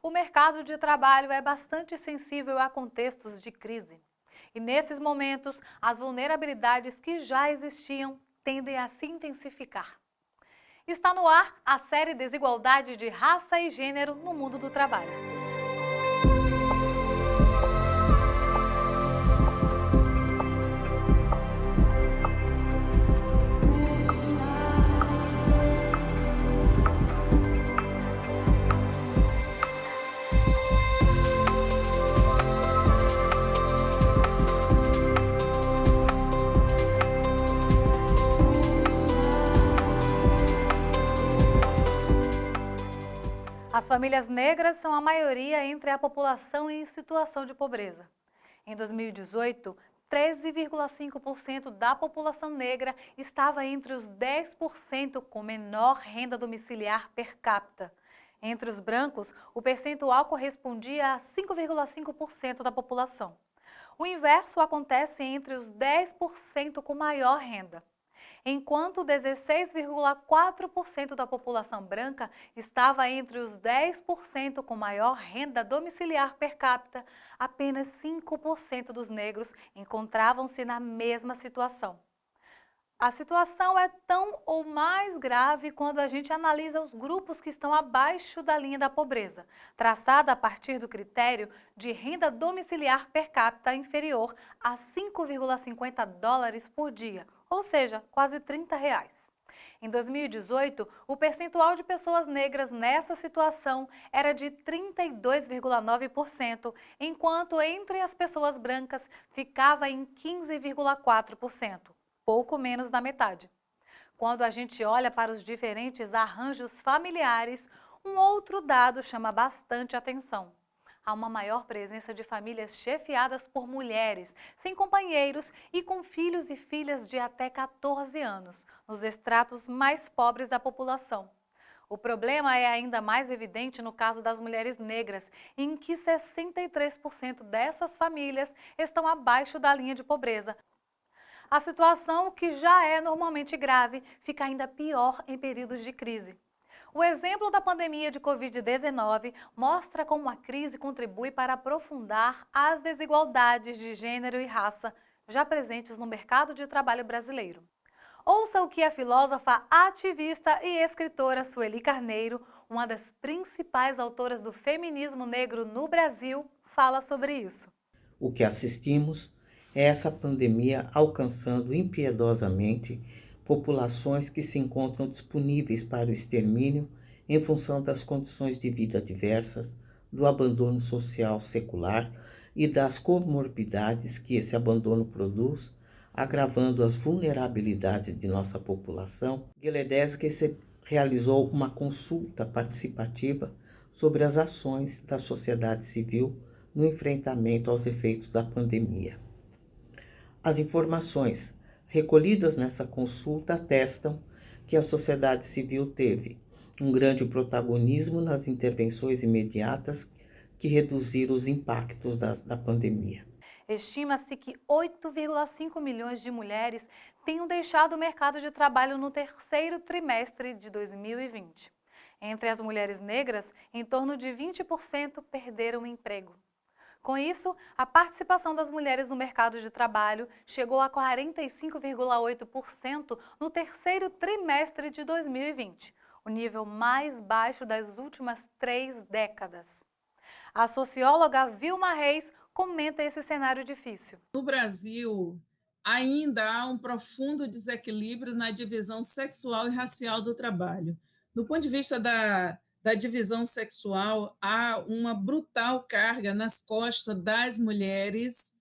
O mercado de trabalho é bastante sensível a contextos de crise. E nesses momentos, as vulnerabilidades que já existiam tendem a se intensificar. Está no ar a série Desigualdade de Raça e Gênero no Mundo do Trabalho. As famílias negras são a maioria entre a população em situação de pobreza. Em 2018, 13,5% da população negra estava entre os 10% com menor renda domiciliar per capita. Entre os brancos, o percentual correspondia a 5,5% da população. O inverso acontece entre os 10% com maior renda. Enquanto 16,4% da população branca estava entre os 10% com maior renda domiciliar per capita, apenas 5% dos negros encontravam-se na mesma situação. A situação é tão ou mais grave quando a gente analisa os grupos que estão abaixo da linha da pobreza, traçada a partir do critério de renda domiciliar per capita inferior a 5,50 dólares por dia, ou seja, quase R$ 30. Em 2018, o percentual de pessoas negras nessa situação era de 32,9%, enquanto entre as pessoas brancas ficava em 15,4%. Pouco menos da metade. Quando a gente olha para os diferentes arranjos familiares, um outro dado chama bastante atenção. Há uma maior presença de famílias chefiadas por mulheres, sem companheiros e com filhos e filhas de até 14 anos, nos estratos mais pobres da população. O problema é ainda mais evidente no caso das mulheres negras, em que 63% dessas famílias estão abaixo da linha de pobreza. A situação, que já é normalmente grave, fica ainda pior em períodos de crise. O exemplo da pandemia de Covid-19 mostra como a crise contribui para aprofundar as desigualdades de gênero e raça já presentes no mercado de trabalho brasileiro. Ouça o que a filósofa, ativista e escritora Sueli Carneiro, uma das principais autoras do feminismo negro no Brasil, fala sobre isso. O que assistimos é essa pandemia alcançando impiedosamente populações que se encontram disponíveis para o extermínio em função das condições de vida diversas, do abandono social secular e das comorbidades que esse abandono produz, agravando as vulnerabilidades de nossa população. Guiledeschi realizou uma consulta participativa sobre as ações da sociedade civil no enfrentamento aos efeitos da pandemia. As informações recolhidas nessa consulta atestam que a sociedade civil teve um grande protagonismo nas intervenções imediatas que reduziram os impactos da pandemia. Estima-se que 8,5 milhões de mulheres tenham deixado o mercado de trabalho no terceiro trimestre de 2020. Entre as mulheres negras, em torno de 20% perderam o emprego. Com isso, a participação das mulheres no mercado de trabalho chegou a 45,8% no terceiro trimestre de 2020, o nível mais baixo das últimas 3 décadas. A socióloga Vilma Reis comenta esse cenário difícil. No Brasil, ainda há um profundo desequilíbrio na divisão sexual e racial do trabalho. Do ponto de vista da divisão sexual, há uma brutal carga nas costas das mulheres,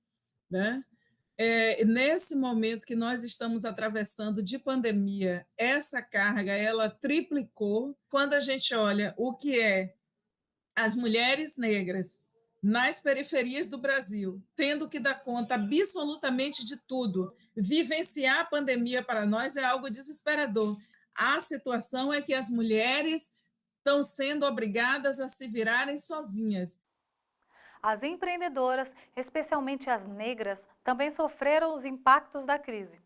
né? Nesse momento que nós estamos atravessando de pandemia, essa carga ela triplicou. Quando a gente olha o que é as mulheres negras nas periferias do Brasil, tendo que dar conta absolutamente de tudo, vivenciar a pandemia para nós é algo desesperador. A situação é que as mulheres estão sendo obrigadas a se virarem sozinhas. As empreendedoras, especialmente as negras, também sofreram os impactos da crise.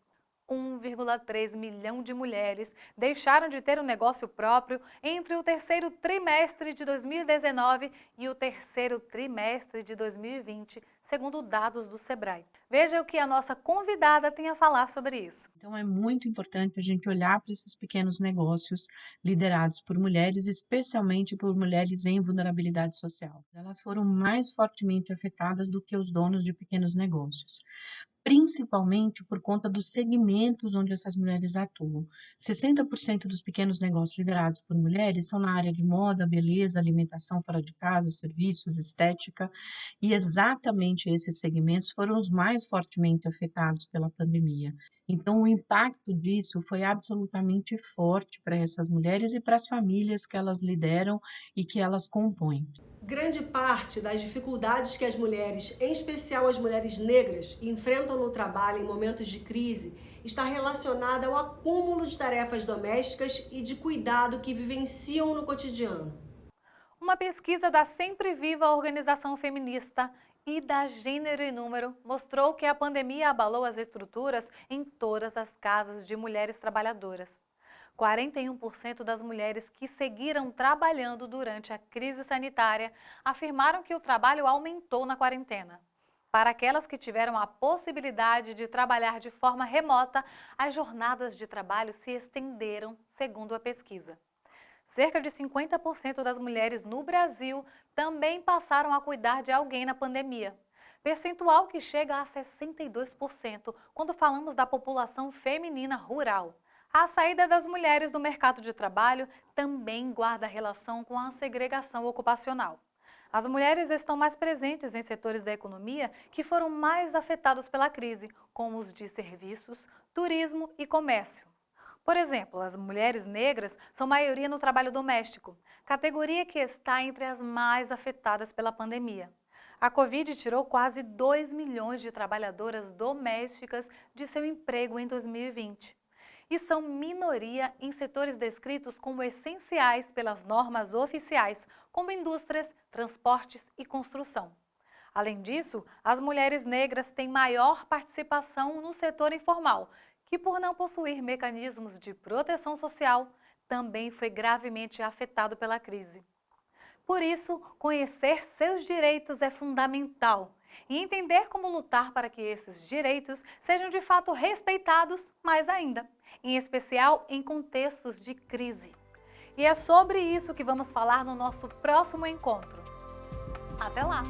1,3 milhão de mulheres deixaram de ter um negócio próprio entre o terceiro trimestre de 2019 e o terceiro trimestre de 2020, segundo dados do Sebrae. Veja o que a nossa convidada tem a falar sobre isso. Então, é muito importante a gente olhar para esses pequenos negócios liderados por mulheres, especialmente por mulheres em vulnerabilidade social. Elas foram mais fortemente afetadas do que os donos de pequenos negócios, principalmente por conta dos segmentos onde essas mulheres atuam. 60% dos pequenos negócios liderados por mulheres são na área de moda, beleza, alimentação fora de casa, serviços, estética, e exatamente esses segmentos foram os mais fortemente afetados pela pandemia. Então, o impacto disso foi absolutamente forte para essas mulheres e para as famílias que elas lideram e que elas compõem. Grande parte das dificuldades que as mulheres, em especial as mulheres negras, enfrentam no trabalho em momentos de crise está relacionada ao acúmulo de tarefas domésticas e de cuidado que vivenciam no cotidiano. Uma pesquisa da Sempre Viva Organização Feminista e da Gênero e Número mostrou que a pandemia abalou as estruturas em todas as casas de mulheres trabalhadoras. 41% das mulheres que seguiram trabalhando durante a crise sanitária afirmaram que o trabalho aumentou na quarentena. Para aquelas que tiveram a possibilidade de trabalhar de forma remota, as jornadas de trabalho se estenderam, segundo a pesquisa. Cerca de 50% das mulheres no Brasil também passaram a cuidar de alguém na pandemia, percentual que chega a 62% quando falamos da população feminina rural. A saída das mulheres do mercado de trabalho também guarda relação com a segregação ocupacional. As mulheres estão mais presentes em setores da economia que foram mais afetados pela crise, como os de serviços, turismo e comércio. Por exemplo, as mulheres negras são maioria no trabalho doméstico, categoria que está entre as mais afetadas pela pandemia. A Covid tirou quase 2 milhões de trabalhadoras domésticas de seu emprego em 2020. E são minoria em setores descritos como essenciais pelas normas oficiais, como indústrias, transportes e construção. Além disso, as mulheres negras têm maior participação no setor informal, que por não possuir mecanismos de proteção social, também foi gravemente afetado pela crise. Por isso, conhecer seus direitos é fundamental e entender como lutar para que esses direitos sejam de fato respeitados mais ainda, em especial em contextos de crise. E é sobre isso que vamos falar no nosso próximo encontro. Até lá!